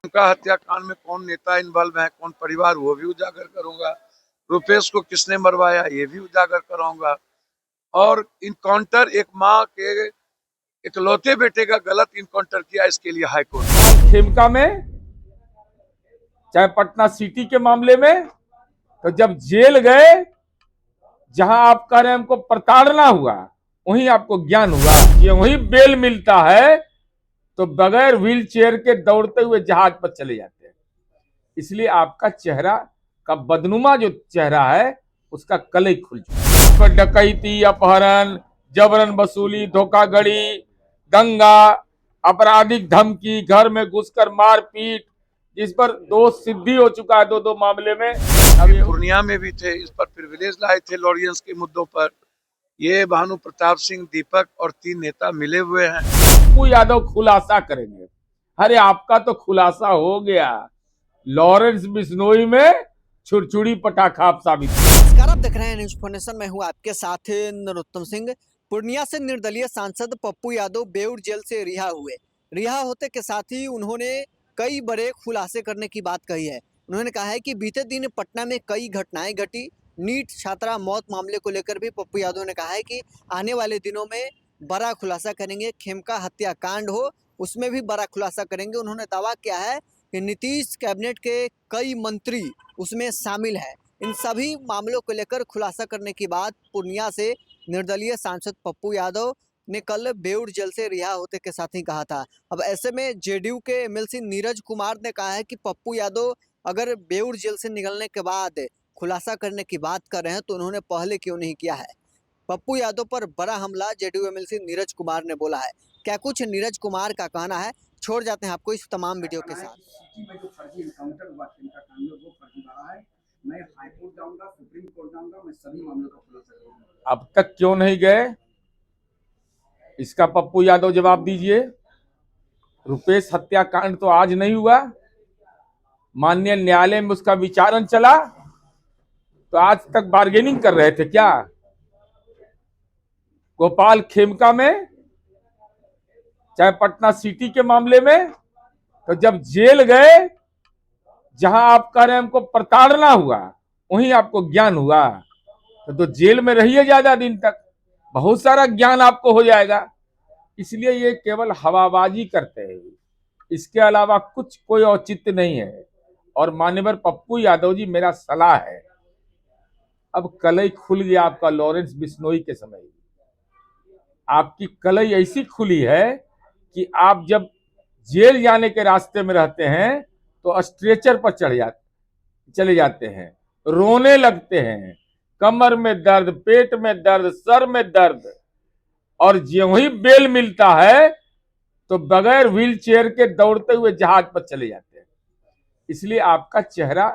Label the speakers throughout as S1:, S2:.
S1: खेमका हत्याकांड में कौन नेता इन्वॉल्व है, कौन परिवार, वो भी उजागर करूंगा। रुपेश को किसने मरवाया, ये भी उजागर कराऊंगा। और इनकाउंटर एक माँ के इकलौते बेटे का गलत इनकाउंटर किया, इसके लिए हाईकोर्ट।
S2: खेमका में चाहे पटना सिटी के मामले में, तो जब जेल गए, जहां आप कह रहे हैं हमको प्रताड़ना हुआ, वहीं आपको ज्ञान हुआ। ये वहीं बेल मिलता है तो बगैर व्हील चेयर के दौड़ते हुए जहाज पर चले जाते हैं। इसलिए आपका चेहरा का बदनुमा जो चेहरा है, उसका कल ही खुल चुका है। डकैती, अपहरण, जबरन वसूली, धोखाधड़ी, दंगा, आपराधिक धमकी, घर में घुसकर मारपीट, जिस पर दोष सिद्धि हो चुका है दो मामले में।
S1: अभी पूर्णिया में भी थे, इस पर प्रिविलेज लाए थे लॉरियंस के मुद्दों पर। ये भानु प्रताप सिंह, दीपक और 3 नेता मिले हुए हैं।
S2: पप्पू यादव खुलासा करेंगे। अरे आपका तो खुलासा हो गया, लॉरेंस बिश्नोई में छुरछुरी पटाखा आप साबित।
S3: नमस्कार, आप देख रहे हैं न्यूज़ फोर्नेशन में हूं आपके साथ नरोत्तम सिंह। पूर्णिया से निर्दलीय सांसद पप्पू यादव बेउर जेल से रिहा हुए। रिहा होते के साथ ही उन्होंने कई बड़े खुलासे करने की बात कही है। उन्होंने कहा है कि बीते दिन पटना में कई घटनाएं घटी। नीट छात्रा मौत मामले को लेकर भी पप्पू यादव ने कहा है कि आने वाले दिनों में बड़ा खुलासा करेंगे। खेमका हत्याकांड हो, उसमें भी बड़ा खुलासा करेंगे। उन्होंने दावा किया है कि नीतीश कैबिनेट के कई मंत्री उसमें शामिल हैं। इन सभी मामलों को लेकर खुलासा करने की बात पूर्णिया से निर्दलीय सांसद पप्पू यादव ने कल बेउर जेल से रिहा होते के साथ ही कहा था। अब ऐसे में जेडीयू के एमएलसी नीरज कुमार ने कहा है कि पप्पू यादव अगर बेउर जेल से निकलने के बाद खुलासा करने की बात कर रहे हैं तो उन्होंने पहले क्यों नहीं किया है। पप्पू यादव पर बड़ा हमला जेडीयू एमएलसी नीरज कुमार ने बोला है। क्या कुछ नीरज कुमार का कहना है, छोड़ जाते हैं आपको इस तमाम वीडियो के साथ।
S4: सिटी में जो फर्जी इनकाउंटर हुआ खेमका कांड में, वो फर्जी बना है। मैं हाईकोर्ट जाऊंगा, सुप्रीम कोर्ट जाऊंगा, मैं सभी मामलों का खुलासा करूंगा।
S2: अब तक क्यों नहीं गए, इसका पप्पू यादव जवाब दीजिए। रुपेश हत्याकांड तो आज नहीं हुआ, माननीय न्यायालय में उसका विचारण चला, तो आज तक बार्गेनिंग कर रहे थे क्या? गोपाल खेमका में, चाहे पटना सिटी के मामले में, तो जब जेल गए, जहां आप कह रहे हैं हमको प्रताड़ना हुआ, वहीं आपको ज्ञान हुआ। तो जेल में रहिए ज्यादा दिन तक, बहुत सारा ज्ञान आपको हो जाएगा। इसलिए ये केवल हवाबाजी करते हैं, इसके अलावा कुछ कोई औचित्य नहीं है। और मान्यवर पप्पू यादव जी, मेरा सलाह है, अब कलई खुल गया आपका लॉरेंस बिश्नोई के समय। आपकी कलई ऐसी खुली है कि आप जब जेल जाने के रास्ते में रहते हैं तो स्ट्रेचर पर चले जाते हैं, रोने लगते हैं, कमर में दर्द, पेट में दर्द, सर में दर्द, और जो ही बेल मिलता है तो बगैर व्हील चेयर के दौड़ते हुए जहाज पर चले जाते हैं। इसलिए आपका चेहरा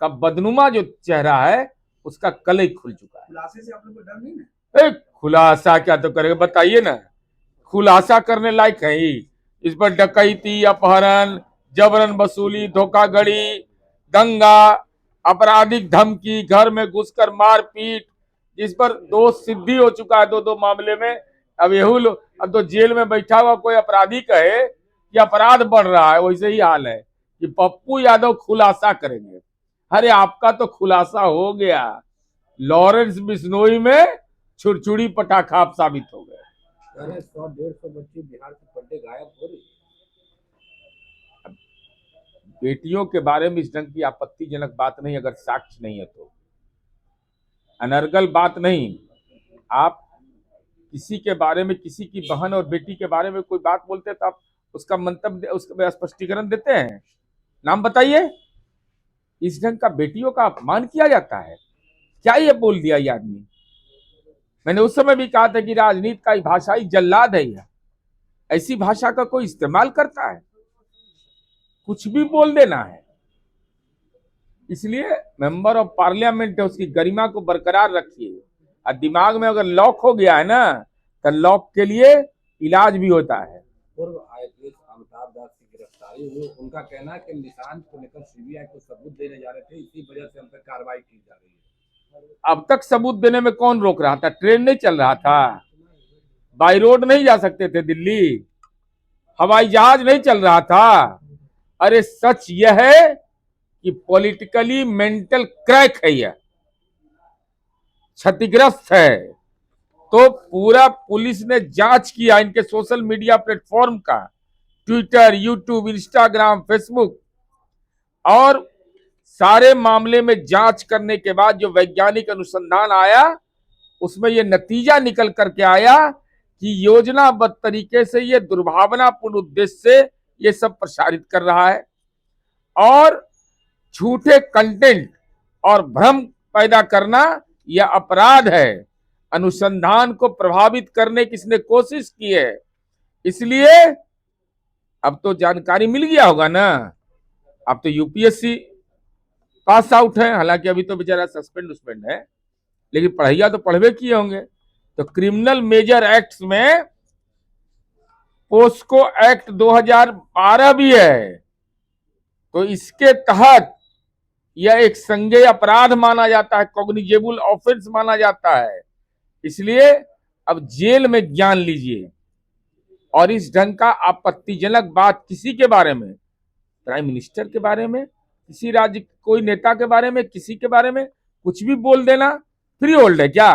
S2: का बदनुमा जो चेहरा है, उसका कल ही खुल चुका है।
S4: खुलासे से आप लोग को डर नहीं है?
S2: खुलासा क्या तो करेगा, बताइए ना। खुलासा करने लायक है ही। इस पर डकैती, अपहरण, जबरन वसूली, धोखाधड़ी, दंगा, आपराधिक धमकी, घर में घुसकर मारपीट, जिस पर दोष सिद्धि हो चुका है दो मामले में। अब अब तो जेल में बैठा हुआ कोई अपराधी कहे कि अपराध बढ़ रहा है, वैसे ही हाल है कि पप्पू यादव खुलासा करेंगे। अरे आपका तो खुलासा हो गया, लॉरेंस बिश्नोई में छुरछुरी पटाखा आप साबित हो गए।
S4: 100-150 बच्चे बिहार से पढ़ते गायब हो रही।
S2: बेटियों के बारे में इस ढंग की आपत्तिजनक बात नहीं, अगर साक्ष्य नहीं है तो अनर्गल बात नहीं। आप किसी के बारे में, किसी की बहन और बेटी के बारे में कोई बात बोलते हैं तो आप उसका मंतव्य, उसका स्पष्टीकरण देते हैं। नाम बताइए। इस ढंग का बेटियों का अपमान किया जाता है, क्या ये बोल दिया ये आदमी? मैंने उस समय भी कहा था कि राजनीति का भाषाई जल्लाद है यह, ऐसी भाषा का कोई इस्तेमाल करता है, कुछ भी बोल देना है। इसलिए मेंबर ऑफ पार्लियामेंट है, उसकी गरिमा को बरकरार रखिए। और दिमाग में अगर लॉक हो गया है ना, तो लॉक के लिए इलाज भी होता है।
S4: पूर्व आईपीएस अमिताभ दास की गिरफ्तारी हुई, उनका कहना है कि निशान को लेकर सीबीआई को सबूत देने जा रहे थे, इसी वजह से हम पर कार्रवाई की जा रही है।
S2: अब तक सबूत देने में कौन रोक रहा था? ट्रेन नहीं चल रहा था, बाई रोड नहीं जा सकते थे दिल्ली, हवाई जहाज नहीं चल रहा था, अरे सच यह है कि पॉलिटिकली मेंटल क्रैक है, यह क्षतिग्रस्त है। तो पूरा पुलिस ने जांच किया इनके सोशल मीडिया प्लेटफॉर्म का, ट्विटर, यूट्यूब, इंस्टाग्राम, फेसबुक, और सारे मामले में जांच करने के बाद जो वैज्ञानिक अनुसंधान आया उसमें यह नतीजा निकल करके आया कि योजनाबद्ध तरीके से यह दुर्भावनापूर्ण उद्देश्य से यह सब प्रसारित कर रहा है और झूठे कंटेंट और भ्रम पैदा करना यह अपराध है। अनुसंधान को प्रभावित करने की इसने कोशिश की है, इसलिए अब तो जानकारी मिल गया होगा ना। अब तो यूपीएससी पास आउट है, हालांकि अभी तो बेचारा सस्पेंड है, लेकिन पढ़ैया तो पढ़वे किए होंगे। तो क्रिमिनल मेजर एक्ट्स में पोस्को एक्ट 2012 भी है, तो इसके तहत यह एक संज्ञेय अपराध माना जाता है, कॉग्निजेबल ऑफेंस माना जाता है। इसलिए अब जेल में ज्ञान लीजिए। और इस ढंग का आपत्तिजनक बात किसी के बारे में, प्राइम मिनिस्टर के बारे में, किसी राज्य कोई नेता के बारे में, किसी के बारे में कुछ भी बोल देना फ्री होल्ड है क्या?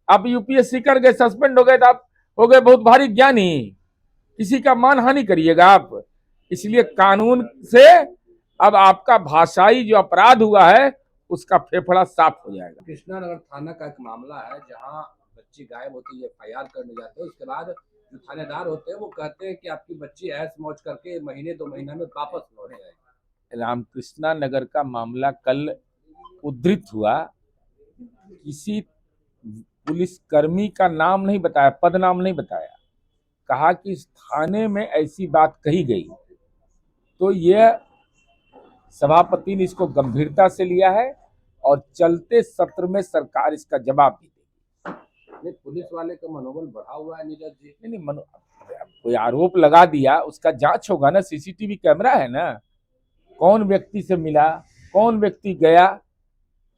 S2: आप यूपीएससी कर गए, सस्पेंड हो गए, तो आप हो गए बहुत भारी ज्ञानी, किसी का मानहानि करिएगा आप। इसलिए कानून से अब आपका भाषाई जो अपराध हुआ है उसका फेफड़ा साफ हो जाएगा।
S4: कृष्णा नगर थाना का एक मामला है जहां बच्ची गायब होती है, एफआईआर करने जाते हैं, उसके बाद जो थानेदार होते हैं वो कहते हैं कि आपकी बच्ची ऐश मौज करके महीने 2 महीना में वापस लौट जाएगी।
S2: रामकृष्णा नगर का मामला कल उद्धृत हुआ, किसी पुलिसकर्मी का नाम नहीं बताया, पद नाम नहीं बताया, कहा कि इस थाने में ऐसी बात कही गई। तो यह सभापति ने इसको गंभीरता से लिया है और चलते सत्र में सरकार इसका जवाब भी देगी।
S4: पुलिस वाले का मनोबल बढ़ा हुआ है नीरज जी।
S2: नहीं, कोई आरोप लगा दिया, उसका जांच होगा ना, सीसीटीवी कैमरा है ना, कौन व्यक्ति से मिला, कौन व्यक्ति गया।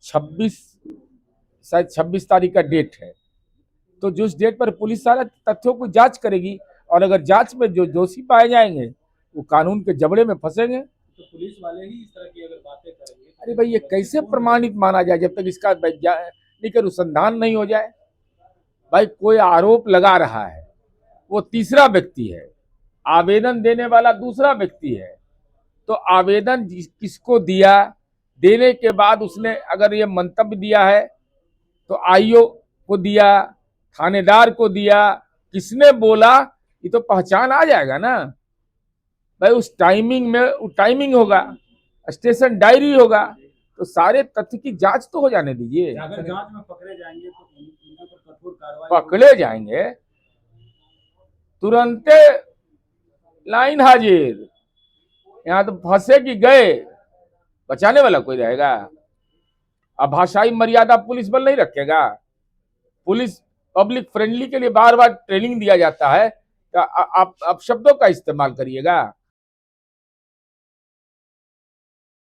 S2: 26 तारीख का डेट है, तो जो उस डेट पर पुलिस सारा तथ्यों को जांच करेगी और अगर जांच में जो दोषी पाए जाएंगे वो कानून के जबड़े में फंसेंगे।
S5: तो पुलिस वाले ही इस तरह की अगर बातें करेंगे,
S2: अरे भाई, ये कैसे प्रमाणित माना जाए जब तक इसका वैज्ञानिक अनुसंधान नहीं हो जाए। भाई, कोई आरोप लगा रहा है, वो तीसरा व्यक्ति है, आवेदन देने वाला दूसरा व्यक्ति है, तो आवेदन किसको दिया, देने के बाद उसने अगर ये मंतव्य दिया है तो आईओ को दिया, थानेदार को दिया, किसने बोला, ये तो पहचान आ जाएगा ना भाई। उस टाइमिंग में टाइमिंग होगा, स्टेशन डायरी होगा, तो सारे तथ्य की जांच तो हो जाने दीजिए।
S5: अगर जांच में पकड़े जाएंगे तो उनके ऊपर कठोर कार्रवाई
S2: पकड़े जाएंगे तुरंत लाइन हाजिर। यहाँ तो फंसे कि गए, बचाने वाला कोई रहेगा? अब भाषाई मर्यादा पुलिस बल नहीं रखेगा। पुलिस पब्लिक फ्रेंडली के लिए बार बार ट्रेनिंग दिया जाता है, तो आप शब्दों का इस्तेमाल करिएगा।